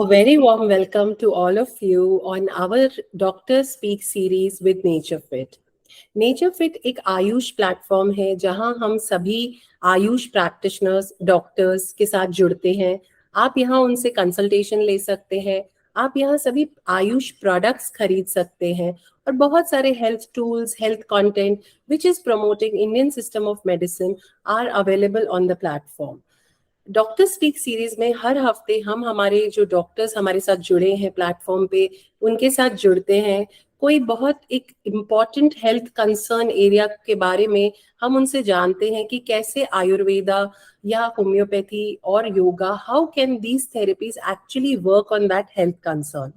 A very warm welcome to all of you on our Doctor Speak series with NatureFit. NatureFit एक Ayush platform है जहां हम सभी Ayush practitioners doctors के साथ जुड़ते हैं। आप यहां उनसे कंसल्टेशन ले सकते हैं। आप यहां सभी आयुष प्रोडक्ट्स खरीद सकते हैं और बहुत सारे health tools health content which is promoting Indian system of medicine are available on the platform. Doctor speak series में हर हफ्ते हम हमारे जो डॉक्टर्स हमारे साथ जुड़े हैं प्लेटफॉर्म पे उनके साथ जुड़ते हैं। कोई बहुत एक इम्पॉर्टेंट हेल्थ कंसर्न एरिया के बारे में हम उनसे जानते हैं कि कैसे आयुर्वेदा या होम्योपैथी और yoga how can these therapies actually work on that health concern.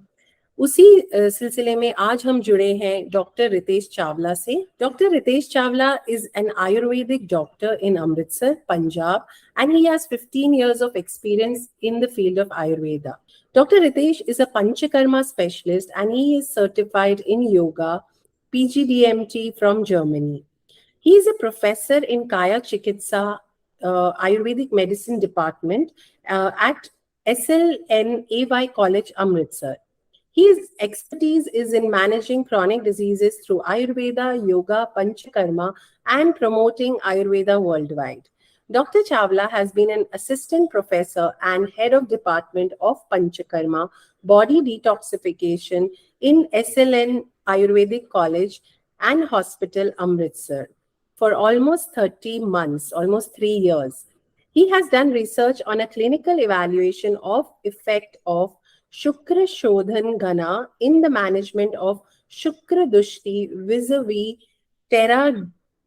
उसी सिलसिले में आज हम जुड़े हैं डॉक्टर रितेश चावला से। Doctor Ritesh Chawla is an Ayurvedic doctor in Amritsar, Punjab, and he has 15 years of experience in the field of Ayurveda. Dr. Ritesh is a Panchakarma specialist and he is certified in yoga, PGDMT from Germany. He is a professor in Kaya Chikitsa Ayurvedic Medicine Department at SLNAY College, Amritsar. His expertise is in managing chronic diseases through Ayurveda, Yoga, Panchakarma, and promoting Ayurveda worldwide. Dr. Chawla has been an assistant professor and head of department of Panchakarma, body detoxification in SLN Ayurvedic College and Hospital, Amritsar for almost 30 months, almost 3 years. He has done research on a clinical evaluation of effect of Shukra Shodhan Gana in the management of Shukra Dushti vis-a-vis Terra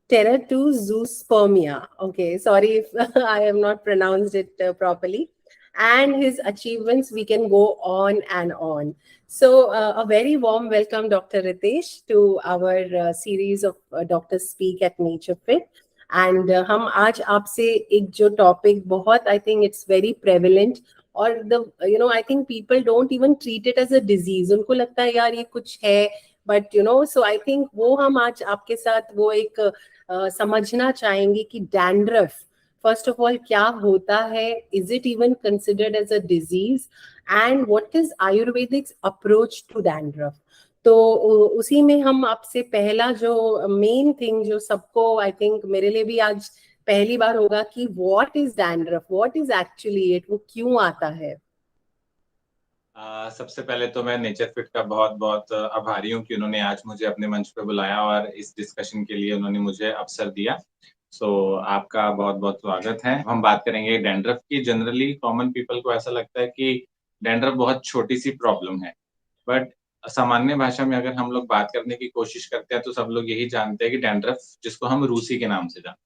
Teratozoospermia. Okay, sorry if I have not pronounced it properly. And his achievements, we can go on and on. So, a very warm welcome, Dr. Ritesh, to our series of Dr. Speak at Nature Fit. And हम आज आपसे एक जो topic बहुत I think it's very prevalent और the I think people don't even treat it as a disease. उनको लगता है यार ये कुछ है, बट सो आई थिंक वो हम आज आपके साथ वो एक समझना चाहेंगे कि डैंड्रफ फर्स्ट ऑफ ऑल क्या होता है, is it even considered as a disease, and what is Ayurvedic approach to dandruff. तो उसी में हम आपसे पहला जो मेन थिंग जो सबको आई थिंक मेरे लिए भी आज पहली बार होगा कि what is dandruff, what is actually it, वो क्यों आता है। सबसे पहले तो मैं नेचर फिट का बहुत बहुत आभारी हूँ कि उन्होंने आज मुझे अपने मंच पे बुलाया और इस डिस्कशन के लिए उन्होंने मुझे अवसर दिया। आपका बहुत बहुत स्वागत है। हम बात करेंगे डैंड्रफ की। जनरली कॉमन पीपल को ऐसा लगता है कि डैंड्रफ बहुत छोटी सी प्रॉब्लम है, बट सामान्य भाषा में अगर हम लोग बात करने की कोशिश करते हैं तो सब लोग यही जानते हैं कि डैंड्रफ, जिसको हम रूसी के नाम से जानते हैं।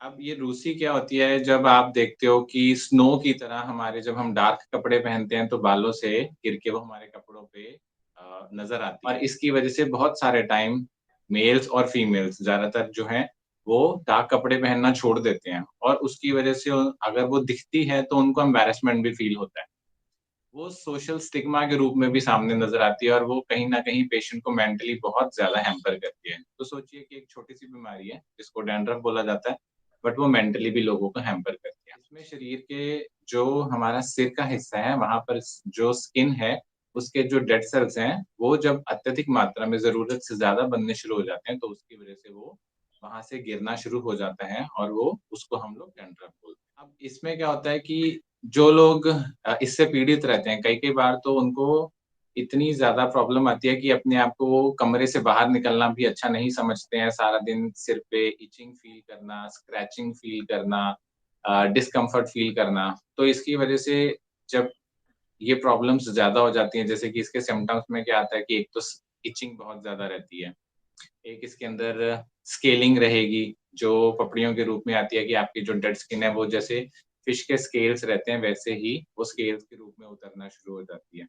अब ये रूसी क्या होती है, जब आप देखते हो कि स्नो की तरह हमारे जब हम डार्क कपड़े पहनते हैं तो बालों से गिर के वो हमारे कपड़ों पे नजर आती है। और इसकी वजह से बहुत सारे टाइम मेल्स और फीमेल्स ज्यादातर जो हैं वो डार्क कपड़े पहनना छोड़ देते हैं, और उसकी वजह से अगर वो दिखती है तो उनको एम्बैरेसमेंट भी फील होता है। वो सोशल स्टिग्मा के रूप में भी सामने नज़र आती है और वो कहीं न कहीं पेशेंट को मेंटली बहुत ज़्यादा हैम्पर करती है। तो सोचिए कि एक छोटी-सी बीमारी है जिसको डैंड्रफ बोला जाता है, बट वो मेंटली भी लोगों को हैम्पर करती है। इसमें शरीर के जो हमारा सिर का हिस्सा है, वहाँ पर जो स्किन है, उसके जो डेड सेल्स हैं, वो जब अत्यधिक मात्रा में ज़रूरत से ज़्यादा बनने शुरू हो जाते हैं, तो उसकी वजह से वो वहाँ से गिरना शुरू हो जाता है और वो उसको हम लोग डैंड्रफ बोलते हैं। अब इसमें क्या होता है कि जो लोग इससे पीड़ित रहते हैं, कई-कई बार तो उनको इतनी ज़्यादा प्रॉब्लम आती है कि अपने आप को वो कमरे से बाहर निकलना भी अच्छा नहीं समझते हैं। सारा दिन सिर पे इचिंग फ़ील करना, स्क्रैचिंग फ़ील करना, डिस्कम्फ़र्ट फ़ील करना। तो इसकी वजह से जब ये प्रॉब्लम्स ज़्यादा हो जाती हैं, जैसे कि इसके सिम्पटम्स में क्या आता है कि एक तो इचिंग बहुत ज़्यादा रहती है। एक इसके अंदर स्केलिंग रहेगी, जो पपड़ियों के रूप में आती है कि आपकी जो डेड स्किन है वो जैसे फिश के स्केल्स रहते हैं वैसे ही वो स्केल्स के रूप में उतरना शुरू हो जाती है।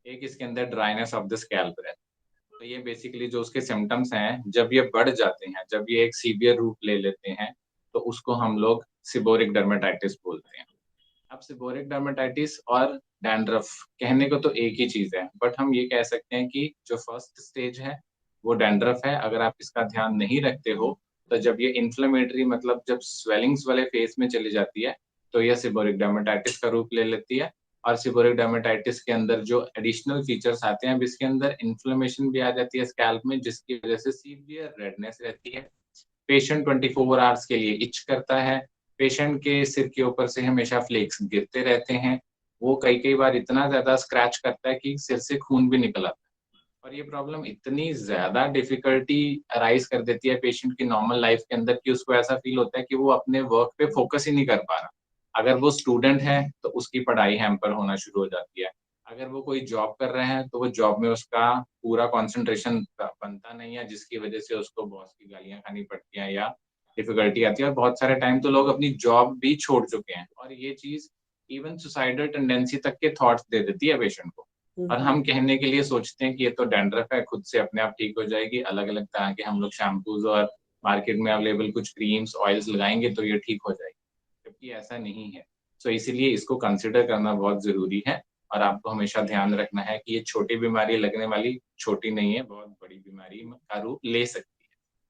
एक इसके अंदर ड्राइनेस ऑफ द स्कैल्प है। तो ये बेसिकली जो उसके सिम्पटम्स हैं, जब ये बढ़ जाते हैं, जब ये एक सीवियर रूप ले लेते हैं, तो उसको हम लोग सीबोरिक डर्मेटाइटिस बोलते हैं। अब सीबोरिक डर्मेटाइटिस और डैंड्रफ कहने को तो एक ही चीज़ है, बट हम ये कह सकते हैं कि जो फर्स्ट स्टेज है, वो डैंड्रफ है। अगर आप इसका ध्यान नहीं रखते हो, तो जब ये इन्फ्लेमेटरी मतलब जब स्वेलिंग्स वाले फेज़ में चली जाती है, तो ये सीबोरिक डर्मेटाइटिस का रूप ले लेती है। और सीबोरिक डर्मेटाइटिस के अंदर जो एडिशनल फीचर्स आते हैं, अब इसके अंदर इन्फ्लेमेशन भी आ जाती है स्कैल्प में, जिसकी वजह से सीवियर रेडनेस रहती है। पेशेंट 24 आवर्स के लिए इच करता है। पेशेंट के सिर के ऊपर से हमेशा फ्लेक्स गिरते रहते हैं। वो कई बार इतना ज़्यादा स्क्रैच करता है कि सिर से खून भी निकल आता है। और ये प्रॉब्लम इतनी ज़्यादा डिफ़िकल्टी अराइज़ कर देती है पेशेंट की नॉर्मल लाइफ़ के अंदर कि उसको ऐसा फ़ील होता है कि वो अपने वर्क पे फ़ोकस ही नहीं कर पा रहा। अगर वो स्टूडेंट है, तो उसकी पढ़ाई हैम्पर होना शुरू हो जाती है। अगर वो कोई जॉब कर रहे हैं, तो वो जॉब में उसका पूरा कॉन्सन्ट्रेशन बनता नहीं है, जिसकी वजह से उसको बॉस की गालियाँ खानी पड़ती हैं या डिफ़िकल्टी आती है, और बहुत सारे टाइम तो लोग अपनी जॉब भी छोड़ चुके हैं, और ये चीज़ इवन सुसाइडल टेंडेंसी तक के थॉट्स दे देती है पेशेंट को। और हम कहने के लिए सोचते हैं कि ये तो डैंड्रफ है, खुद से अपने आप ठीक हो जाएगी। अलग-अलग तरह के हम लोग शैम्पूज़ और मार्केट में अवेलेबल कुछ क्रीम्स, ऑयल्स लगाएँगे तो ये ठीक हो जाएगी, जबकि ऐसा नहीं है। सो इसीलिए इसको कंसिडर करना बहुत ज़रूरी है, और आपको हमेशा ध्यान रखना है कि ये छोटी बीमारी लगने वाली छोटी नहीं है, बहुत बड़ी बीमारी का रूप ले सकती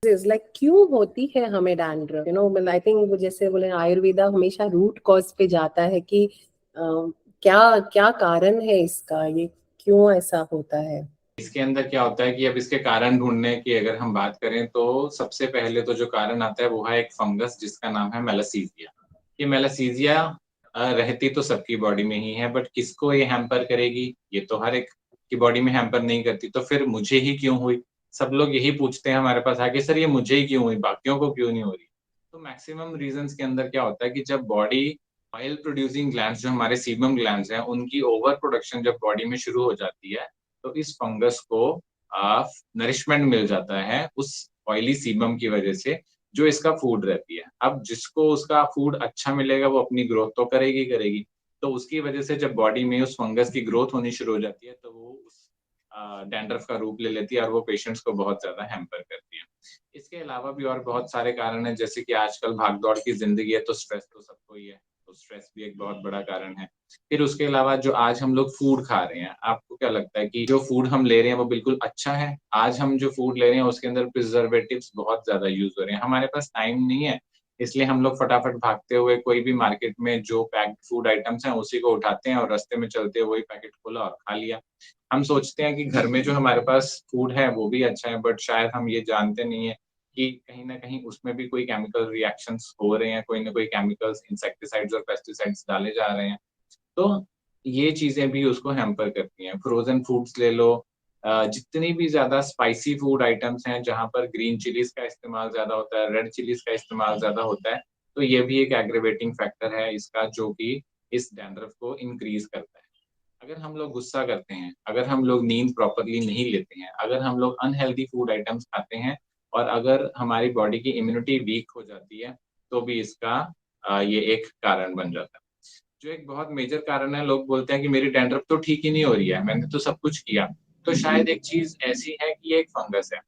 है। इज लाइक क्यों होती है हमें डैंड्रफ, मतलब आई थिंक वो जैसे बोले आयुर्वेदा हमेशा रूट कॉज पे जाता है कि क्या क्या कारण है इसका, ये क्यों ऐसा होता है। इसके अंदर क्या होता है कि अब इसके कारण ढूँढने की अगर हम बात करें, तो सबसे पहले तो जो कारण आता है वो है एक फंगस जिसका नाम है मेलासीजिया। ये मेलासीजिया रहती तो सबकी बॉडी में ही है, बट किसको ये हैम्पर करेगी? ये तो हर एक की बॉडी में हैम्पर नहीं करती, तो फिर मुझे ही क्यों हुई? सब लोग यही पूछते हैं हमारे पास आके, सर ये मुझे ही क्यों हुई, बाकियों को क्यों नहीं हो रही? तो मैक्सिमम रीज़न्स के अंदर क्या होता है कि जब बॉडी ऑयल प्रोड्यूसिंग ग्लैंड्स जो हमारे सीबम ग्लैंड्स हैं, उनकी ओवर प्रोडक्शन जब बॉडी में शुरू हो जाती है, तो इस फंगस को नरिशमेंट मिल जाता है उस ऑयली सीबम की वजह से, जो इसका फूड रहती है। अब जिसको उसका फूड अच्छा मिलेगा वो अपनी ग्रोथ तो करेगी करेगी। तो उसकी वजह से जब बॉडी में उस फंगस की ग्रोथ होनी शुरू हो जाती है, तो वो उस डैंड्रफ का रूप ले लेती है और वो पेशेंट्स को बहुत ज़्यादा हैम्पर करती है। इसके अलावा भी और बहुत सारे कारण हैं, जैसे कि आजकल भाग-दौड़ की ज़िंदगी है, तो स्ट्रेस तो सबको ही है, तो स्ट्रेस भी एक बहुत बड़ा कारण है। फिर उसके अलावा जो आज हम लोग फूड खा रहे हैं, आपको क्या लगता है कि जो फूड हम ले रहे हैं वो बिल्कुल अच्छा है? आज हम जो फूड ले रहे हैं उसके अंदर प्रिजर्वेटिव्स बहुत ज़्यादा यूज़ हो रहे हैं। हमारे पास टाइम नहीं है, इसलिए हम लोग फटाफट भागते हुए कोई भी मार्केट में जो पैक्ड फूड आइटम्स हैं उसी को उठाते हैं, और रास्ते में चलते हुए वही पैकेट खोला और खा लिया। हम सोचते हैं कि घर में जो हमारे पास फूड है वो भी अच्छा है, बट शायद हम ये जानते नहीं है कि कहीं न कहीं उसमें भी कोई केमिकल रिएक्शंस हो रहे हैं, कोई न कोई केमिकल्स, इंसेक्टिसाइड्स और पेस्टिसाइड्स डाले जा रहे हैं। तो ये चीज़ें भी उसको हैम्पर करती हैं। फ्रोज़न फूड्स ले लो, जितनी भी ज़्यादा स्पाइसी फूड आइटम्स हैं, जहाँ पर ग्रीन चिलीज़ का इस्तेमाल ज़्यादा होता है, रेड चिलीज़ का इस्तेमाल ज़्यादा होता है, तो ये भी एक एग्रीवेटिंग फैक्टर है इसका, जो कि इस डैंड्रफ को इंक्रीज़ करता है। अगर हम लोग गुस्सा करते हैं, अगर हम लोग नींद प्रॉपरली नहीं लेते हैं, अगर हम लोग अनहेल्दी फूड आइटम्स खाते हैं, और अगर हमारी बॉडी की इम्यूनिटी वीक हो जाती है, तो भी इसका ये एक कारण बन जाता है। जो एक बहुत मेजर कारण है, लोग बोलते हैं कि मेरी डैंड्रफ तो ठीक ही नहीं हो रही है, मैंने तो सब कुछ किया। तो शायद एक चीज़ ऐसी है कि ये एक फंगस है।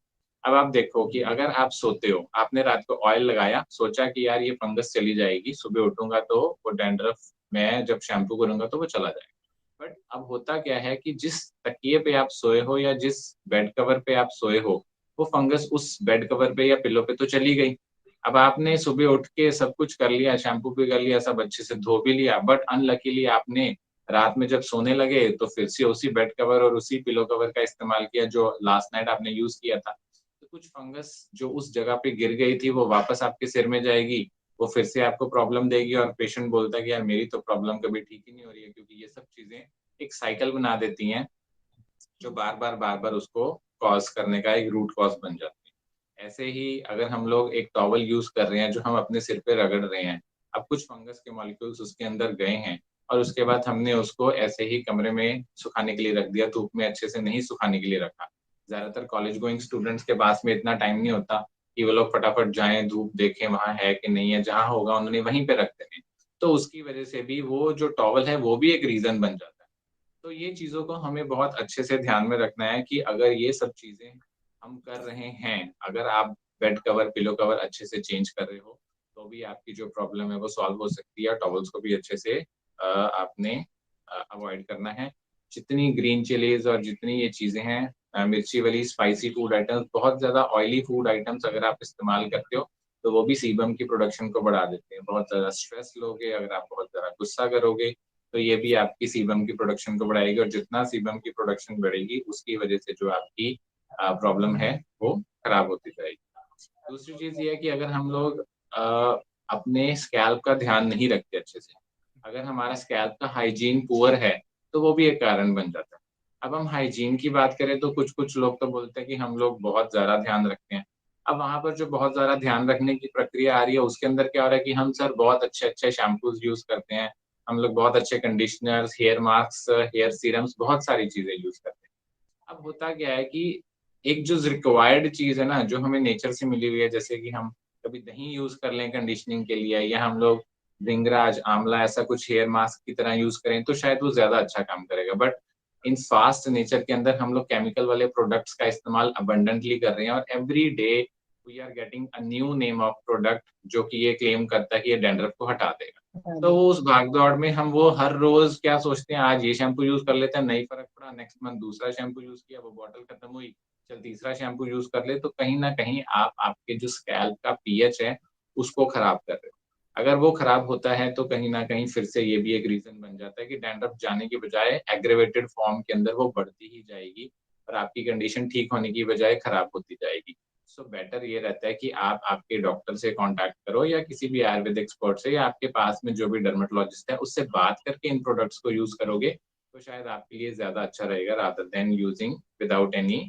अब आप देखो कि अगर आप सोते हो, आपने रात को ऑयल लगाया, सोचा कि यार ये फंगस चली जाएगी, सुबह उठूँगा तो वो डैंड्रफ मैं जब शैम्पू करूँगा तो वो चला जाएगा। बट अब होता क्या है कि जिस तकिए पे आप सोए हो या जिस बेड कवर पे आप सोए हो, वो फंगस उस बेड कवर पे या पिलो पे तो चली गई। अब आपने सुबह उठ के सब कुछ कर लिया, शैम्पू भी कर लिया, सब अच्छे से धो भी लिया, बट अनलकीली आपने रात में जब सोने लगे तो फिर से उसी बेड कवर और उसी पिलो कवर का इस्तेमाल किया जो लास्ट नाइट आपने यूज़ किया था। तो कुछ फंगस जो उस जगह पे गिर गई थी वो वापस आपके सिर में जाएगी, वो फिर से आपको प्रॉब्लम देगी, और पेशेंट बोलता है कि यार मेरी तो प्रॉब्लम कभी ठीक ही नहीं हो रही है, क्योंकि ये सब चीज़ें एक साइकिल बना देती हैं, जो बार-बार उसको कॉज़ करने का एक रूट कॉज़ बन जाती है। ऐसे ही अगर हम लोग एक टॉवल यूज़ कर रहे हैं, जो हम अपने सिर पे रगड़ रहे हैं, अब कुछ फंगस के मॉलिक्यूल्स उसके अंदर गए हैं, और उसके बाद हमने उसको ऐसे ही कमरे में सुखाने के लिए रख दिया, धूप में अच्छे से नहीं सुखाने के लिए रखा। ज़्यादातर कॉलेज गोइंग स्टूडेंट्स के पास में इतना टाइम नहीं होता कि वो लोग फटाफट जाएँ, धूप देखें वहाँ है कि नहीं है, जहाँ होगा उन्होंने वहीं पे रख देने। तो उसकी वजह से भी वो जो टॉवल है, वो भी एक रीज़न बन जाता है। तो ये चीज़ों को हमें बहुत अच्छे से ध्यान में रखना है कि अगर ये सब चीज़ें हम कर रहे हैं, अगर आप बेड कवर, पिलो कवर अच्छे से चेंज कर रहे हो, तो भी आपकी जो प्रॉब्लम है वो सॉल्व हो सकती है। टॉवल्स को भी अच्छे से आपने अवॉइड करना है। जितनी ग्रीन चिलीज़ और जितनी ये चीज़ें हैं, मिर्ची वाली स्पाइसी फूड आइटम्स, बहुत ज़्यादा ऑयली फूड आइटम्स अगर आप इस्तेमाल करते हो, तो वो भी सीबम की प्रोडक्शन को बढ़ा देते हैं। बहुत ज़्यादा स्ट्रेस लोगे, अगर आप बहुत ज़्यादा गुस्सा करोगे, तो ये भी आपकी सीबम की प्रोडक्शन को बढ़ाएगी, और जितना सीबम की प्रोडक्शन बढ़ेगी उसकी वजह से जो आपकी प्रॉब्लम है वो खराब होती जाएगी। दूसरी चीज ये है कि अगर हम लोग अपने स्कैल्प का ध्यान नहीं रखते अच्छे से, अगर हमारा स्कैल्प का हाइजीन पुअर है, तो वो भी एक कारण बन जाता है। अब हम हाइजीन की बात करें तो कुछ कुछ लोग तो बोलते हैं कि हम लोग बहुत ज्यादा ध्यान रखते हैं। अब वहां पर जो बहुत ज्यादा ध्यान रखने की प्रक्रिया आ रही है, उसके अंदर क्या हो रहा है कि हम सर बहुत अच्छे अच्छे शैम्पूज यूज करते हैं, हम लोग बहुत अच्छे conditioners, hair mask, hair serums, बहुत सारी चीजें यूज करते हैं। अब होता क्या है कि एक जो रिक्वायर्ड चीज है ना, जो हमें नेचर से मिली हुई है, जैसे कि हम कभी दही यूज कर लें कंडीशनिंग के लिए, या हम लोग भृंगराज, आंवला ऐसा कुछ हेयर मास्क की तरह यूज करें, तो शायद वो ज्यादा अच्छा काम करेगा। बट इन फास्ट नेचर के अंदर हम लोग केमिकल वाले प्रोडक्ट्स का इस्तेमाल अबंडेंटली कर रहे हैं, और every day we are getting a new name of product जो कि ये क्लेम करता है कि ये डैंड्रफ को हटा देगा। तो वो उस भाग दौड़ में हम वो हर रोज क्या सोचते हैं, आज ये शैम्पू यूज कर लेते हैं, नहीं फर्क पड़ा, नेक्स्ट मंथ दूसरा शैम्पू यूज किया, वो बॉटल खत्म हुई, चल तीसरा शैम्पू यूज कर ले, तो कहीं ना कहीं आप आपके जो स्कैल्प का पीएच है उसको खराब कर रहे हो। अगर वो खराब होता है तो कहीं ना कहीं फिर से ये भी एक रीजन बन जाता है कि डैंड्रफ जाने की बजाय एग्रेवेटेड फॉर्म के अंदर वो बढ़ती ही जाएगी, और आपकी कंडीशन ठीक होने की बजाय खराब होती जाएगी। सो बेटर ये रहता है कि आप आपके डॉक्टर से कांटेक्ट करो, या किसी भी आयुर्वेद एक्सपर्ट से, या आपके पास में जो भी डर्मेटोलॉजिस्ट है उससे बात करके इन प्रोडक्ट्स को यूज करोगे, तो शायद आपके लिए ज्यादा अच्छा रहेगा, rather than using without any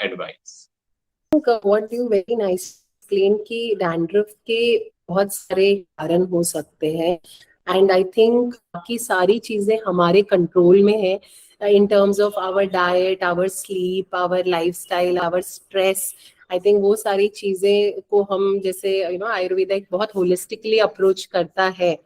advice. What you very nice explain कि डैंड्रफ के बहुत सारे कारण हो सकते हैं, एंड आई थिंक बाकी सारी चीजें हमारे कंट्रोल में है, in terms of our diet, our sleep, our lifestyle, our stress. I think वो सारी चीजें को हम, जैसे आयुर्वेदा एक बहुत होलिस्टिकली अप्रोच करता है,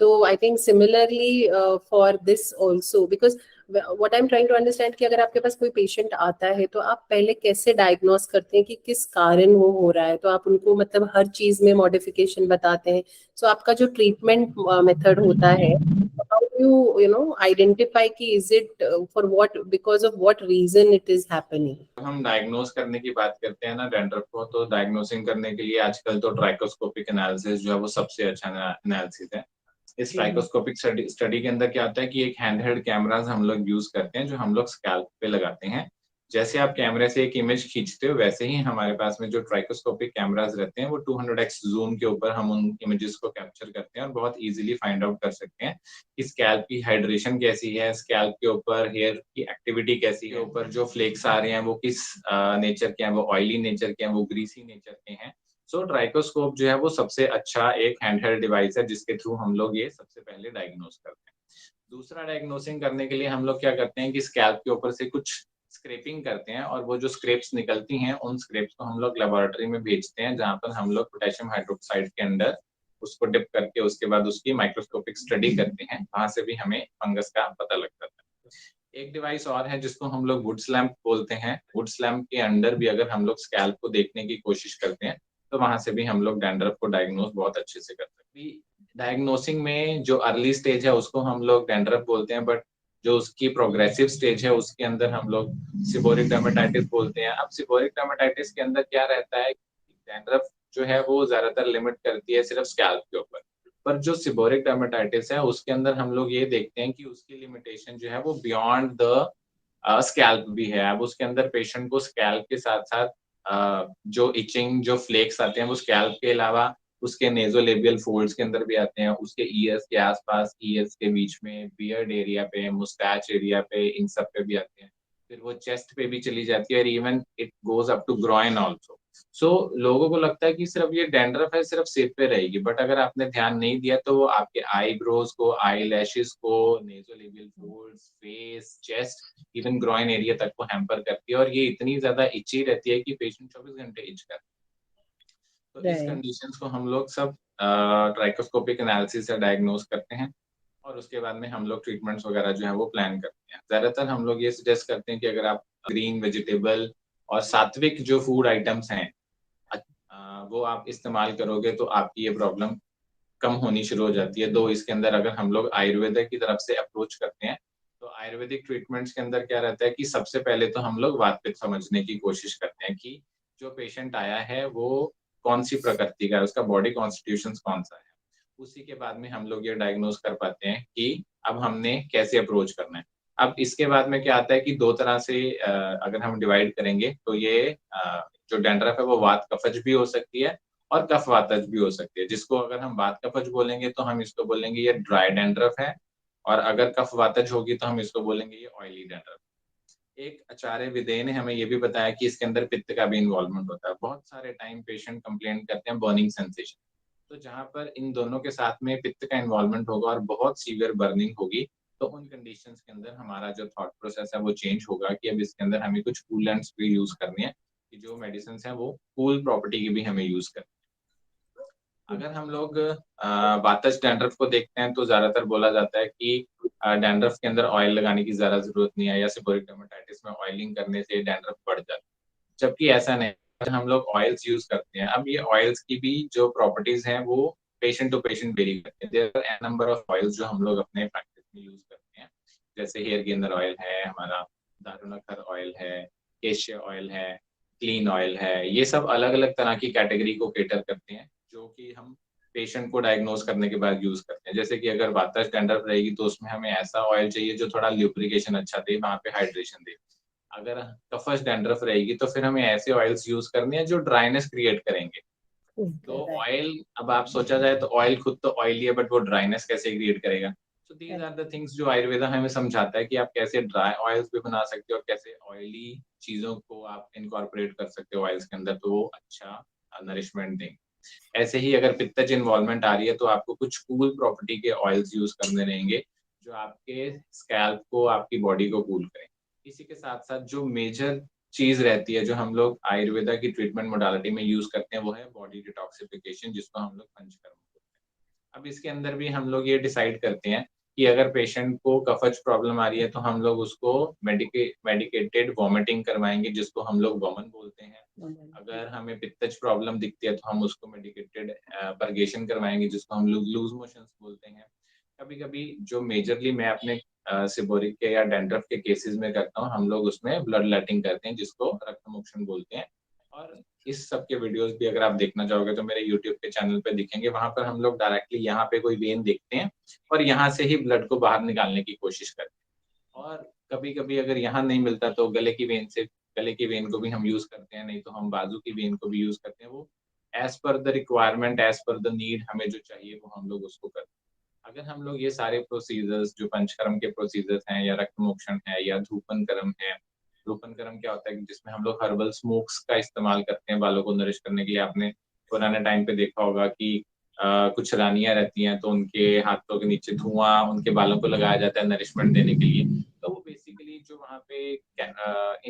तो I think similarly for this also, because what I am trying to understand कि अगर आपके पास कोई पेशेंट आता है तो आप पहले कैसे डायग्नोस करते हैं कि किस कारण वो हो रहा है, तो आप उनको मतलब हर चीज में मॉडिफिकेशन बताते हैं। सो आपका जो ट्रीटमेंट मेथड होता है, हाउ यू आइडेंटिफाई कि is it for what, because of what reason it is happening. हम डायग्नोज करने की बात करते हैं ना डैंड्रफ को, तो डायग्नोसिंग करने के लिए आजकल तो ट्राइकोस्कोपिक एनालिसिस जो है वो सबसे अच्छा एनालिसिस है। इस ट्राइकोस्कोपिक स्टडी के अंदर क्या होता है कि एक हैंडहेल्ड कैमरास हम लोग यूज करते हैं, जो हम लोग स्कैल्प पे लगाते हैं। जैसे आप कैमरे से एक इमेज खींचते हो, वैसे ही हमारे पास में जो ट्राइकोस्कोपिक कैमरास रहते हैं वो 200x जूम के ऊपर हम उन इमेजेस को कैप्चर करते हैं, और बहुत इजीली फाइंड आउट कर सकते हैं कि स्कैल्प की हाइड्रेशन कैसी है, स्कैल्प के ऊपर हेयर की एक्टिविटी कैसी है, ऊपर जो फ्लेक्स आ रहे हैं वो किस नेचर के हैं, वो ऑयली नेचर के हैं, वो ग्रीसी नेचर के हैं। सो ट्राइकोस्कोप जो है वो सबसे अच्छा एक हैंडहेल्ड डिवाइस है, जिसके थ्रू हम लोग ये सबसे पहले डायग्नोस करते हैं। दूसरा डायग्नोसिंग करने के लिए हम लोग क्या करते हैं कि स्कैल्प के ऊपर से कुछ स्क्रैपिंग करते हैं, और वो जो स्क्रैप्स निकलती हैं उन स्क्रैप्स को हम लोग लेबोरेटरी में भेजते हैं, जहां पर हम लोग पोटेशियम हाइड्रोक्साइड के अंदर उसको डिप करके उसके बाद उसकी माइक्रोस्कोपिक स्टडी करते हैं, वहां से भी हमें फंगस का पता लग जाता है। एक डिवाइस और है जिसको हम लोग वुड्स लैम्प बोलते हैं। वुड्स लैम्प के अंदर भी अगर हम लोग स्कैल्प को देखने की कोशिश करते हैं, तो वहां से भी हम लोग डैंड्रफ को डायग्नोस बहुत अच्छे से कर सकते हैं। डायग्नोसिंग में जो अर्ली स्टेज है उसको हम लोग डैंड्रफ बोलते हैं, बट जो उसकी प्रोग्रेसिव स्टेज है उसके अंदर हम लोग सिबोरिक डर्मेटाइटिस बोलते हैं। अब सिबोरिक डर्मेटाइटिस के अंदर क्या रहता है, डैंड्रफ जो है वो ज्यादातर लिमिट करती है सिर्फ स्कैल्प के ऊपर, पर जो सिबोरिक डर्मेटाइटिस है उसके अंदर हम लोग ये देखते हैं कि उसकी लिमिटेशन जो है वो बियॉन्ड द स्कैल्प भी है। अब उसके अंदर पेशेंट को स्कैल्प के साथ साथ जो इचिंग, जो फ्लेक्स आते हैं वो स्कैल्प के अलावा उसके नेजोलेबियल फोल्ड्स के अंदर भी आते हैं, उसके ईयर्स के आसपास, ईयर्स के बीच में, बियर्ड एरिया पे, मुस्टैच एरिया पे, इन सब पे भी आते हैं। फिर वो चेस्ट पे भी चली जाती है, और even it goes up to groin also. So लोगों को लगता है कि सिर्फ ये डैंड्रफ है, सिर्फ सिर पे रहेगी, बट अगर आपने ध्यान नहीं दिया तो वो आपके आईब्रोज को, आई लैशेस को, nasolabial folds, face, chest, even groin area तक को हैम्पर करती है, और ये इतनी ज्यादा इची रहती है कि पेशेंट 24 घंटे इच करता है। तो इस राइट। कंडीशंस को हम लोग सब ट्राइकोस्कोपिक एनालिसिस से डायग्नोस करते हैं, और उसके बाद में हम लोग ट्रीटमेंट्स वगैरह जो है वो प्लान करते हैं। ज्यादातर हम लोग ये सजेस्ट करते हैं कि अगर आप ग्रीन वेजिटेबल और सात्विक जो फूड आइटम्स हैं वो आप इस्तेमाल करोगे, तो आपकी ये प्रॉब्लम कम होनी शुरू हो जाती है। दो इसके अंदर अगर हम लोग आयुर्वेदा की तरफ से अप्रोच करते हैं, तो आयुर्वेदिक ट्रीटमेंट्स के अंदर क्या रहता है कि सबसे पहले तो हम लोग वात पित्त समझने की कोशिश करते हैं कि जो पेशेंट आया है वो कौन सी प्रकृति का है, उसका बॉडी कॉन्स्टिट्यूशन कौन सा है। उसी के बाद में हम लोग ये डायग्नोज कर पाते हैं कि अब हमने कैसे अप्रोच करना है। अब इसके बाद में क्या आता है कि 2 तरह से अगर हम डिवाइड करेंगे तो ये जो डैंड्रफ है वो वात कफज भी हो सकती है और कफ वातज भी हो सकती है। जिसको अगर हम वात कफज बोलेंगे तो हम इसको बोलेंगे ये ड्राई डैंड्रफ है, और अगर कफ वातज होगी तो हम इसको बोलेंगे ये ऑयली डैंड्रफ। एक आचार्य विदेय ने हमें ये भी बताया कि इसके अंदर पित्त का भी इन्वॉल्वमेंट होता है। बहुत सारे टाइम पेशेंट कंप्लेंट करते हैं बर्निंग सेंसेशन, तो जहाँ पर इन दोनों के साथ में पित्त का इन्वॉल्वमेंट होगा और बहुत सीवियर बर्निंग होगी, तो उन कंडीशंस के अंदर हमारा जो थॉट प्रोसेस है वो चेंज होगा कि अब इसके अंदर हमें कुछ कूलेंट्स भी यूज करनी है, कि जो मेडिसिन है वो कूल प्रॉपर्टी की भी हमें यूज करनी है। अगर हम लोग वातज डैंड्रफ को देखते हैं तो ज्यादातर बोला जाता है कि डैंड्रफ के अंदर ऑयल लगाने की ज्यादा जरूरत नहीं है, या सेबोरिक डर्मेटाइटिस में ऑयलिंग करने से डैंड्रफ बढ़ जाता है, जबकि ऐसा नहीं है। हम लोग ऑयल्स यूज करते हैं, अब ये ऑयल्स की भी जो प्रॉपर्टीज हैं वो पेशेंट टू पेशेंट वेरी करते हैं। There are n number of oils जो हम लोग अपने प्रैक्टिस में यूज करते हैं, जैसे हेयर गेनर ऑयल है हमारा, दारुणखर ऑयल है, केशिया ऑयल है, क्लीन ऑयल है। ये सब अलग अलग तरह की कैटेगरी को केटर करते हैं, जो कि हम पेशेंट को डायग्नोज करने के बाद यूज करते हैं। जैसे कि अगर वातज डैंड्रफ रहेगी तो उसमें हमें ऐसा ऑयल चाहिए जो थोड़ा ल्यूब्रिकेशन अच्छा दे, वहां पे हाइड्रेशन दे। अगर कफज डैंड्रफ रहेगी तो फिर हमें ऐसे ऑयल्स यूज करने हैं जो ड्राइनेस क्रिएट करेंगे। तो Right. ऑयल, अब आप सोचा जाए तो ऑयल खुद तो ऑयली है, बट वो ड्राइनेस कैसे क्रिएट करेगा। So these are the things जो आयुर्वेदा हमें समझाता है कि आप कैसे ड्राई ऑयल्स भी बना सकते हो और कैसे ऑयली चीजों को आप इनकॉर्पोरेट कर सकते हो ऑयल्स के अंदर, तो वो अच्छा नरिशमेंट देंगे। ऐसे ही अगर पित्तज इन्वॉल्वमेंट आ रही है तो आपको कुछ कूल प्रॉपर्टी के ऑयल्स यूज करने रहेंगे, जो आपके स्कैल्प को, आपकी बॉडी को कूल करें। इसी के साथ साथ जो मेजर चीज रहती है जो हम लोग आयुर्वेदा की ट्रीटमेंट मोडालिटी में यूज करते हैं, वो है बॉडी डिटॉक्सिफिकेशन, जिसको हम लोग पंचकर्म बोलते हैं। अब इसके अंदर भी हम लोग ये डिसाइड करते हैं कि अगर पेशेंट को कफज प्रॉब्लम आ रही है तो हम लोग उसको मेडिकेटेड वॉमिटिंग करवाएंगे, जिसको हम लोग वमन बोलते हैं। अगर हमें पित्तज प्रॉब्लम दिखती है तो हम उसको मेडिकेटेड परगेशन करवाएंगे, जिसको हम लोग लूज मोशंस बोलते हैं। कभी कभी जो मेजरली मैं अपने सिबोरिक के या डैंड्रफ के केसेस में करता हूँ, हम लोग उसमें ब्लड लेटिंग करते हैं, जिसको रक्तमोक्षण बोलते हैं। और इस सब के वीडियोस भी अगर आप देखना चाहोगे तो मेरे यूट्यूब के चैनल पे दिखेंगे, वहां पर हम लोग डायरेक्टली यहाँ पे कोई वेन देखते हैं और यहाँ से ही ब्लड को बाहर निकालने की कोशिश करते हैं। और कभी कभी अगर यहाँ नहीं मिलता तो गले की वेन को भी हम यूज करते हैं, नहीं तो हम बाजू की वेन को भी यूज करते हैं। वो as per the requirement, as per the need, हमें जो चाहिए वो हम लोग उसको करते हैं। अगर हम लोग ये सारे प्रोसीजर्स जो पंचकर्म के प्रोसीजर्स हैं, या रक्तमोक्षण है, या धूपन कर्म है। धूपन कर्म क्या होता है कि जिसमें हम लोग हर्बल स्मोक्स का इस्तेमाल करते हैं बालों को नरिश करने के लिए। आपने पुराने टाइम पे देखा होगा कि कुछ रानियां रहती हैं तो उनके हाथों के नीचे धुआं उनके बालों को लगाया जाता है नरिशमेंट देने के लिए। तो वो बेसिकली जो वहाँ पे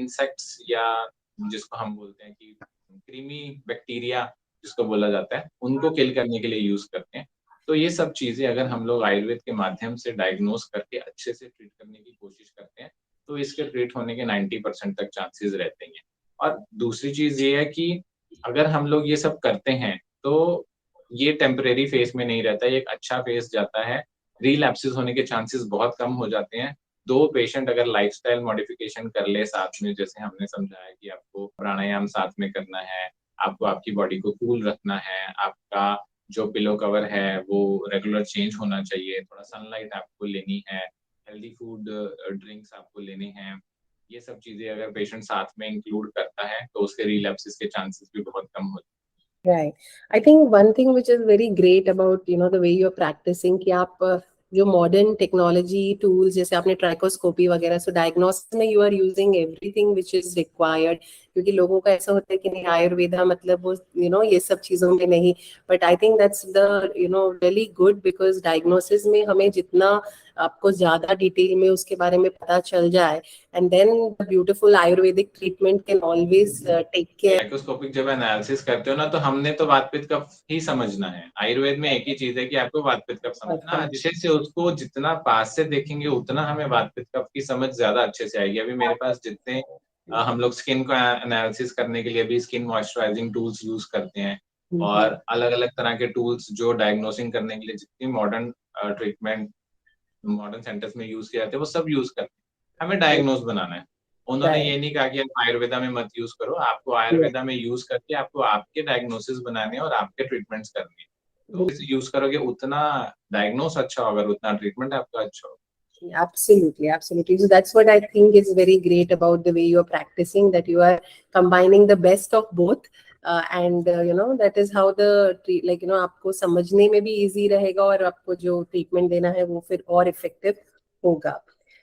इंसेक्ट्स, या जिसको हम बोलते हैं कि क्रीमी बैक्टीरिया जिसको बोला जाता है, उनको किल करने के लिए यूज करते हैं। तो ये सब चीजें अगर हम लोग आयुर्वेद के माध्यम से डायग्नोस करके अच्छे से ट्रीट करने की कोशिश करते हैं, तो इसके ट्रीट होने के 90% तक चांसेस रहते हैं। और दूसरी चीज ये है कि अगर हम लोग ये सब करते हैं तो ये टेम्परेरी फेज में नहीं रहता, ये एक अच्छा फेज जाता है। रीलैप्सेस होने के चांसेस बहुत कम हो जाते हैं। दो पेशेंट अगर लाइफस्टाइल मॉडिफिकेशन कर ले साथ में, जैसे हमने समझाया कि आपको प्राणायाम साथ में करना है, आपको आपकी बॉडी को कूल रखना है, आपका जो पिलो कवर है वो रेगुलर चेंज होना चाहिए, थोड़ा सनलाइट आपको लेनी है, हेल्दी फूड ड्रिंक्स आपको लेने हैं। ये सब चीजें अगर पेशेंट साथ में इंक्लूड करता है तो उसके रिलैप्सेस के चांसेस भी बहुत कम होते Right. I think one thing which is very great about the way you're practicing कि आप जो modern technology tools जैसे आपने ट्राइकोस्कोपी वगैरह, so diagnosis में you are using everything which is required, क्योंकि लोगों का ऐसा होता है कि नहीं आयुर्वेदा मतलब वो ये सब चीजों में नहीं, but I think that's the really good, because diagnosis में हमें जितना आपको ज्यादा डिटेल में उसके बारे में पता चल जाए, and then the beautiful Ayurvedic treatment can always take हैं। care. माइक्रोस्कोपिक जब एनालिसिस करते हो ना, तो हमने तो वात पित्त कफ ही समझना है। आयुर्वेद में एक ही चीज है कि आपको वात पित्त कफ समझना है। अच्छे से उसको जितना पास से देखेंगे उतना हमें वात पित्त कफ की समझ ज्यादा अच्छे से आएगी। अभी मेरे पास जितने हम लोग स्किन को एनालिसिस करने के लिए भी स्किन मॉइस्चराइजिंग टूल्स यूज करते हैं, और अलग अलग तरह के टूल्स जो डायग्नोसिंग करने के लिए जितनी मॉडर्न ट्रीटमेंट मॉडर्न सेंटर्स में यूज किए जाते हैं वो सब यूज करते हैं। हमें डायग्नोस बनाना है। उन्होंने Right. ये नहीं कहा कि आप आयुर्वेदा में मत यूज करो, आपको आयुर्वेदा में यूज करके आपको आपके डायग्नोसिस बनाने हैं और आपके ट्रीटमेंट्स करने हैं। तो यूज करोगे उतना डायग्नोस अच्छा होगा और उतना ट्रीटमेंट आपका अच्छा होगा। Absolutely, absolutely. So that's what I think is very great about the way you're practicing, that you are combining the best of both. And that is how the आपको समझने में भी easy रहेगा और आपको जो treatment देना है वो फिर और effective होगा.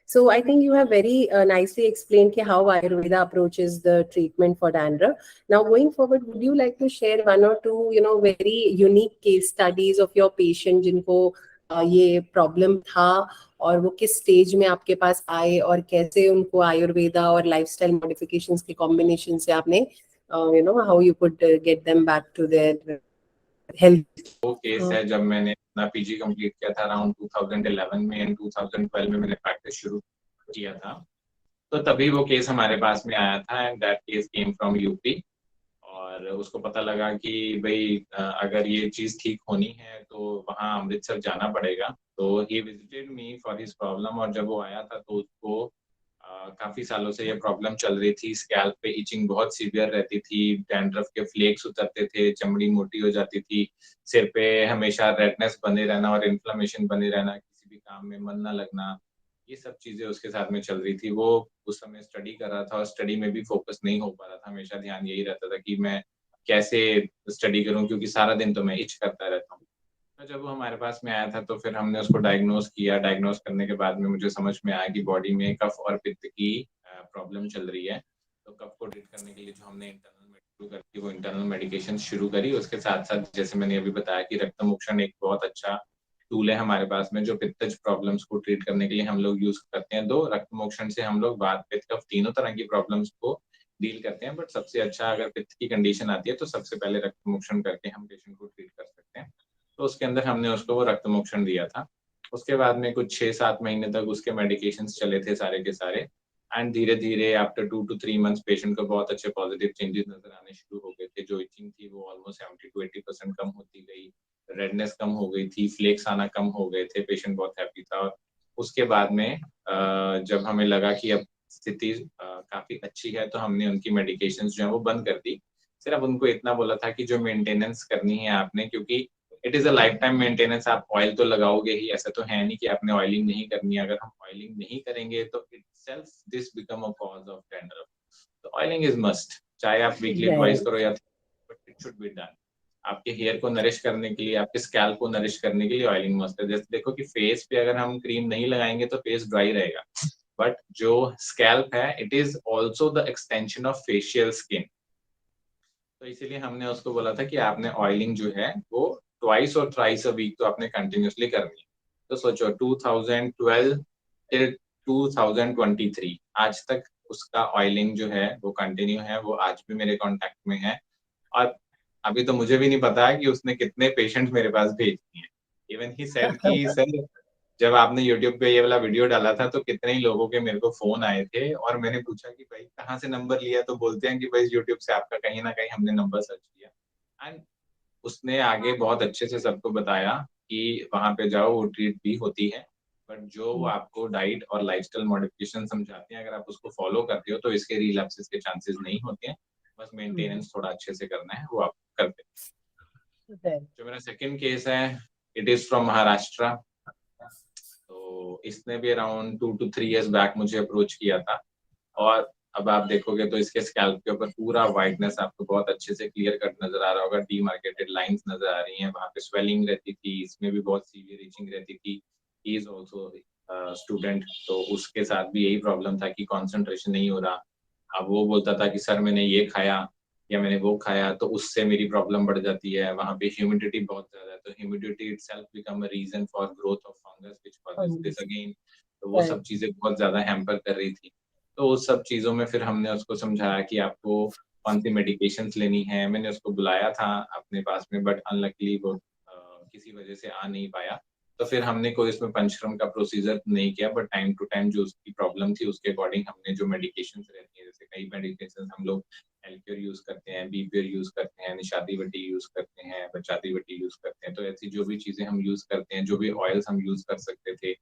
So I think you have very nicely explained कि how Ayurveda approaches the treatment for dandruff. Now going forward, would you like to share one or two very unique case studies of your patient जिनको ये problem था और वो किस stage में आपके पास आए और कैसे उनको आयुर्वेदा और लाइफस्टाइल मॉडिफिकेशंस के कॉम्बिनेशन से आपने how you could get them back to their health. वो केस है जब मैंने अपना पीजी कंप्लीट किया था अराउंड 2011 में एंड 2012 में मैंने प्रैक्टिस शुरू किया था. तो तभी वो केस हमारे पास में आया था and that case came from UP. और उसको पता लगा कि भाई अगर ये चीज ठीक होनी है तो वहाँ अमृतसर जाना पड़ेगा. तो he visited me for his problem और जब वो आया था तो उसको काफी सालों से ये प्रॉब्लम चल रही थी. स्कैल्प पे इचिंग बहुत सीवियर रहती थी, डैंड्रफ के फ्लेक्स उतरते थे, चमड़ी मोटी हो जाती थी, सिर पे हमेशा रेडनेस बने रहना और इन्फ्लेमेशन बने रहना, किसी भी काम में मन ना लगना, ये सब चीजें उसके साथ में चल रही थी. वो उस समय स्टडी कर रहा था और स्टडी में भी फोकस नहीं हो पा रहा था. हमेशा ध्यान यही रहता था कि मैं कैसे स्टडी करूं क्योंकि सारा दिन तो मैं इच करता रहता हूँ. तो जब वो हमारे पास में आया था तो फिर हमने उसको डायग्नोज किया. डायग्नोज करने के बाद में मुझे समझ में आया कि बॉडी में कफ और पित्त की प्रॉब्लम चल रही है. तो कफ को ट्रीट करने के लिए जो हमने इंटरनल मेडिकेशन शुरू करी. उसके साथ साथ जैसे मैंने अभी बताया कि रक्त मोक्षण एक बहुत अच्छा टूल है हमारे पास में जो पित्तज प्रॉब्लम्स को ट्रीट करने के लिए हम लोग यूज करते हैं. दो रक्त मोक्षण से हम लोग वात पित्त कफ तीनों तरह की प्रॉब्लम्स को डील करते हैं. बट सबसे अच्छा अगर पित्त की कंडीशन आती है तो सबसे पहले रक्त मोक्षण करके हम पेशेंट को ट्रीट कर सकते हैं. तो उसके अंदर हमने उसको वो रक्त मोक्षण दिया था. उसके बाद में कुछ 6-7 महीने तक उसके मेडिकेशन चले थे सारे के सारे. एंड धीरे धीरे आफ्टर 2 to 3 months पेशेंट को बहुत अच्छे पॉजिटिव चेंजेस नजर आने शुरू हो गए थे. जो इचिंग थी वो ऑलमोस्ट 70 to 80% कम होती गई, रेडनेस कम हो गई थी, फ्लेक्स आना कम हो गए थे. पेशेंट बहुत हैप्पी था. और उसके बाद में जब हमें लगा कि अब स्थिति काफी अच्छी है तो हमने उनकी मेडिकेशन जो है वो बंद कर दी. सिर्फ उनको इतना बोला था कि जो मेंटेनेंस करनी है आपने, क्योंकि it is a life time maintenance, आप ऑयल तो लगाओगे ही, ऐसा तो है नहीं कि आपने ऑयलिंग नहीं करनी है. अगर हम ऑयलिंग नहीं करेंगे तो itself this become a cause of dandruff. तो ऑयलिंग इज मस्ट, चाहे आप वीकली ट्वाइस करो या but it should be done. आपके हेयर को नरिश करने के लिए, आपके स्कैल्प को नरिश करने के लिए ऑयलिंग मस्ट है. जैसे देखो कि फेस पे अगर हम क्रीम नहीं लगाएंगे तो फेस ड्राई रहेगा, बट जो स्कैल्प है it is also the extension of facial skin. तो इसीलिए हमने उसको बोला था कि आपने ऑयलिंग जो है वो ट्वाइस और थ्राइस अ वीक तो आपने कंटिन्यूसली करनी है. तो सोचो 2012 टिल 2023 आज तक उसका ऑयलिंग जो है वो कंटिन्यू है. वो आज भी मेरे कांटेक्ट में है और अभी तो मुझे भी नहीं पता है कि उसने कितने पेशेंट मेरे पास भेज दिए. इवन ही सेड कि सर जब आपने YouTube पे ये वाला वीडियो डाला था तो कितने ही लोगों के मेरे को फोन आए थे और मैंने पूछा कि भाई कहाँ से नंबर लिया, तो बोलते हैं कि भाई YouTube से आपका कहीं ना कहीं हमने नंबर सर्च किया. एंड उसने आगे बहुत अच्छे से सबको बताया कि वहां पे जाओ, वो ट्रीट भी होती है. बट जो वो आपको डाइट और लाइफस्टाइल मॉडिफिकेशन समझाते हैं अगर आप उसको फॉलो करते हो तो इसके रिलैप्सेस के चांसेस नहीं होते हैं. बस मेंटेनेंस थोड़ा अच्छे से करना है, वो आप करते हैं. जो मेरा सेकंड केस है इट इज फ्रॉम महाराष्ट्र. तो इसने भी अराउंड 2 to 3 years बैक मुझे अप्रोच किया था. और अब आप देखोगे तो इसके स्कैल्प के ऊपर पूरा वाइटनेस आपको बहुत अच्छे से क्लियर कट नजर आ रहा होगा. डीमार्केटेड लाइंस नजर आ रही हैं, वहां पे स्वेलिंग रहती थी, इसमें भी बहुत सीवियर इचिंग रहती थी. ही इज ऑल्सो स्टूडेंट, तो उसके साथ भी यही प्रॉब्लम था कि कंसंट्रेशन नहीं हो रहा. अब वो बोलता था कि सर मैंने ये खाया या मैंने वो खाया तो उससे मेरी प्रॉब्लम बढ़ जाती है. वहां पे ह्यूमिडिटी बहुत ज्यादा है तो humidity itself become a reason for growth of fungus which causes this again. तो वो सब चीजें बहुत ज्यादा हैम्पर कर रही थी. तो उस सब चीजों में फिर हमने उसको समझाया कि आपको कौन सी मेडिकेशंस लेनी है. मैंने उसको बुलाया था अपने पास में बट अनलकीली वो किसी वजह से आ नहीं पाया. तो फिर हमने कोई इसमें पंचकर्म का प्रोसीजर नहीं किया बट टाइम टू टाइम जो उसकी प्रॉब्लम थी उसके अकॉर्डिंग हमने जो मेडिकेशंस रहती है, जैसे कई मेडिकेशंस हम लोग एल्क्योर यूज करते हैं, बीपीआर यूज करते हैं, निशाती वटी यूज करते हैं, बचाती वटी यूज करते हैं. तो ऐसी जो भी चीजें हम यूज करते हैं, जो भी ऑयल्स हम यूज कर सकते थे,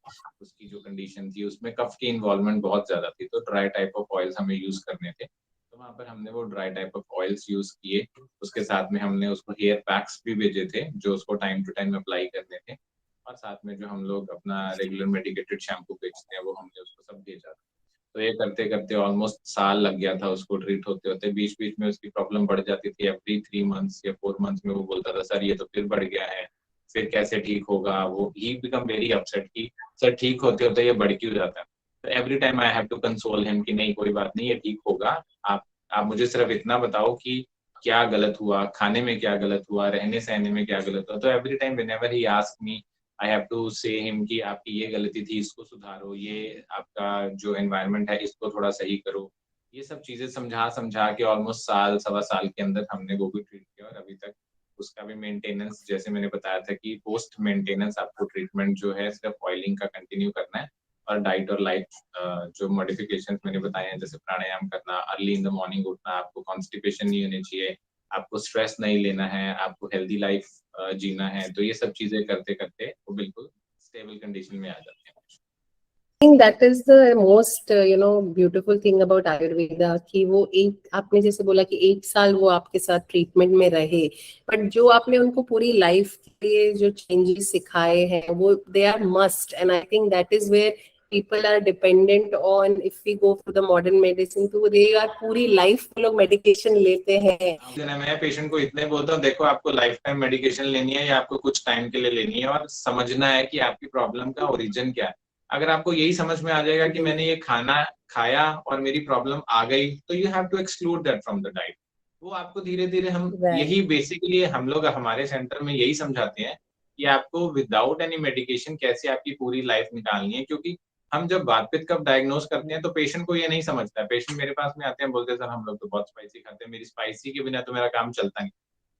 उसकी जो कंडीशन थी उसमें कफ की इन्वॉल्वमेंट बहुत ज्यादा थी तो ड्राई टाइप ऑफ ऑयल्स हमें यूज करने थे. तो वहां पर हमने वो dry type of oils use किए. उसके साथ में हमने उसको हेयर पैक्स भी भेजे थे जो उसको टाइम टू टाइम अप्लाई करने थे. और साथ में जो हम लोग अपना रेगुलर मेडिकेटेड शैम्पू बेचते हैं वो हमने उसको सब भेजा। तो ये करते करते ऑलमोस्ट साल लग गया था उसको ट्रीट होते होते। बीच बीच में उसकी प्रॉब्लम बढ़ जाती थी, एवरी 3 मंथ्स या 4 मंथ्स में वो बोलता था सर ये तो फिर बढ़ गया है, फिर कैसे ठीक होगा। वो ही बिकम वेरी अपसेट कि सर ठीक होते होते ये बढ़ क्यों जाता है। तो every time I have to console him कि नहीं कोई बात नहीं, ये ठीक होगा। आप आप मुझे सिर्फ इतना बताओ कि क्या गलत हुआ, खाने में क्या गलत हुआ, रहने सहने में क्या गलत हुआ। तो every time whenever he ask me I have to say him कि आपकी ये गलती थी, इसको सुधारो, ये आपका जो एनवायरनमेंट है इसको थोड़ा सही करो। ये सब चीजें समझा समझा के ऑलमोस्ट साल सवा साल के अंदर हमने वो भी ट्रीट किया और अभी तक उसका भी मेंटेनेंस, जैसे मैंने बताया था कि पोस्ट मेंटेनेंस आपको ट्रीटमेंट जो है सिर्फ ऑयलिंग का कंटिन्यू करना है और डाइट और लाइफ जो मॉडिफिकेशन मैंने बताए हैं जैसे प्राणायाम करना, अर्ली इन द मॉर्निंग उठना, आपको कॉन्स्टिपेशन नहीं होनी चाहिए, आपको स्ट्रेस नहीं लेना है, आपको हेल्दी लाइफ जीना है। तो ये सब चीजें करते करते वो बिल्कुल स्टेबल कंडीशन में आ जाते हैं। I think that is the most beautiful thing about Ayurveda कि वो एक आपने जैसे बोला कि 1 साल वो आपके साथ ट्रीटमेंट में रहे, बट जो आपने उनको पूरी लाइफ के लिए जो चेंजेस सिखाए हैं वो they are must, and I think that is where people are dependent on. If we go for the modern medicine तो they are पूरी लाइफ वो लोग मेडिकेशन लेते हैं। मैं पेशेंट को इतने बोलता हूँ देखो आपको लाइफ टाइम मेडिकेशन लेनी है या आपको कुछ टाइम के लिए लेनी है और समझना है कि आपकी प्रॉब्लम का ओरिजिन क्या है। अगर आपको यही समझ में आ जाएगा कि मैंने ये खाना खाया और मेरी प्रॉब्लम आ गई तो you have to exclude that from the diet. वो आपको धीरे धीरे हम यही बेसिकली हम लोग हमारे सेंटर में यही समझाते हैं कि आपको विदाउट एनी मेडिकेशन कैसे आपकी पूरी लाइफ निकालनी है। क्योंकि हम जब वातपित्त कफ डायग्नोज करते हैं तो पेशेंट को ये नहीं समझता है। पेशेंट मेरे पास में आते हैं बोलते हैं सर हम लोग तो बहुत स्पाइसी खाते हैं, मेरी स्पाइसी के बिना तो मेरा काम चलता नहीं।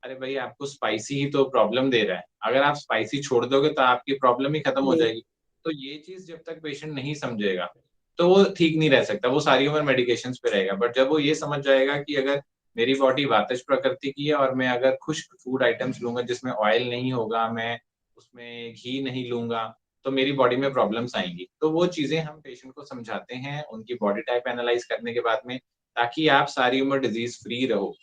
अरे भाई आपको स्पाइसी ही तो प्रॉब्लम दे रहा है, अगर आप स्पाइसी छोड़ दोगे तो आपकी प्रॉब्लम ही खत्म हो जाएगी। तो ये चीज जब तक पेशेंट नहीं समझेगा तो वो ठीक नहीं रह सकता, वो सारी उम्र मेडिकेशन पे रहेगा। बट जब वो ये समझ जाएगा कि अगर मेरी बॉडी वातज प्रकृति की है और मैं अगर खुश्क फूड आइटम्स लूंगा जिसमें ऑयल नहीं होगा, मैं उसमें घी नहीं लूंगा, तो मेरी बॉडी में प्रॉब्लम्स आएंगी। तो वो चीजें हम पेशेंट को समझाते हैं उनकी बॉडी टाइप एनालाइज करने के बाद में, ताकि आप सारी उम्र डिजीज फ्री रहो।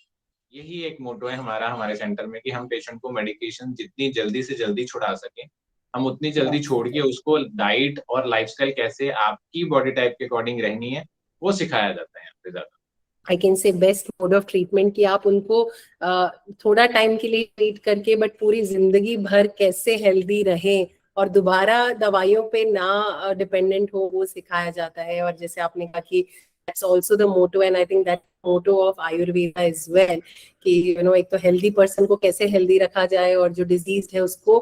यही एक मोटो है हमारा हमारे सेंटर में कि हम पेशेंट को मेडिकेशन जितनी जल्दी से जल्दी छुड़ा सकें, हम उतनी जल्दी छोड़ के उसको डाइट और लाइफस्टाइल कैसे आपकी बॉडी टाइप के अकॉर्डिंग रहनी है वो सिखाया जाता है यहाँ पे ज्यादा। I can say best mode of treatment कि आप उनको थोड़ा टाइम के लिए ट्रीट करके बट पूरी जिंदगी भर कैसे हेल्दी रहें और दोबारा दवाइयों पे ना डिपेंडेंट हो, वो सिखाया जाता है। और जैसे आपने कहा कि that's also the motto, and I think that motto of Ayurveda is well कि एक तो हेल्दी पर्सन को कैसे हेल्दी रखा जाए और जो डिजीज है उसको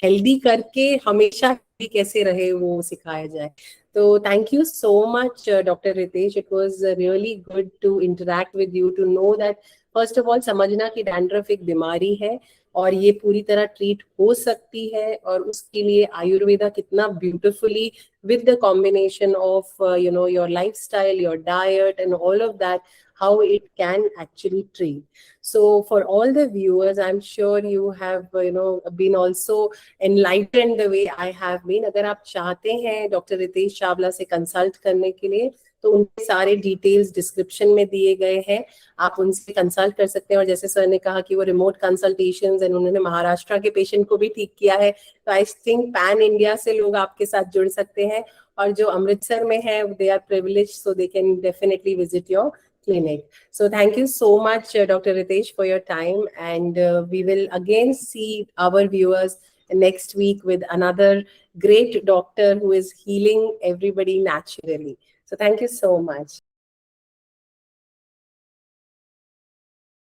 हेल्दी करके हमेशा हेल्दी कैसे रहे वो सिखाया जाए। So thank you so much, Dr. Ritesh. It was really good to interact with you, to know that first of all समझना कि डैंड्रफ एक बीमारी है और ये पूरी तरह ट्रीट हो सकती है, और उसके लिए आयुर्वेदा कितना beautifully with the combination of your lifestyle, your diet and all of that, how it can actually treat. So for all the viewers, I'm sure you have been also enlightened the way I have been. अगर आप चाहते हैं doctor Ritesh Chawla से consult करने के लिए तो उनके सारे डिटेल्स डिस्क्रिप्शन में दिए गए हैं, आप उनसे कंसल्ट कर सकते हैं। और जैसे सर ने कहा कि वो रिमोट कंसल्टेशंस एंड उन्होंने महाराष्ट्र के पेशेंट को भी ठीक किया है, तो आई थिंक पैन इंडिया से लोग आपके साथ जुड़ सकते हैं। और जो अमृतसर में है they are privileged, so they can definitely visit your clinic. So thank you so much, Dr. Ritesh, for your time, and we will again see our viewers next week with another great doctor who is healing everybody naturally. So thank you so much.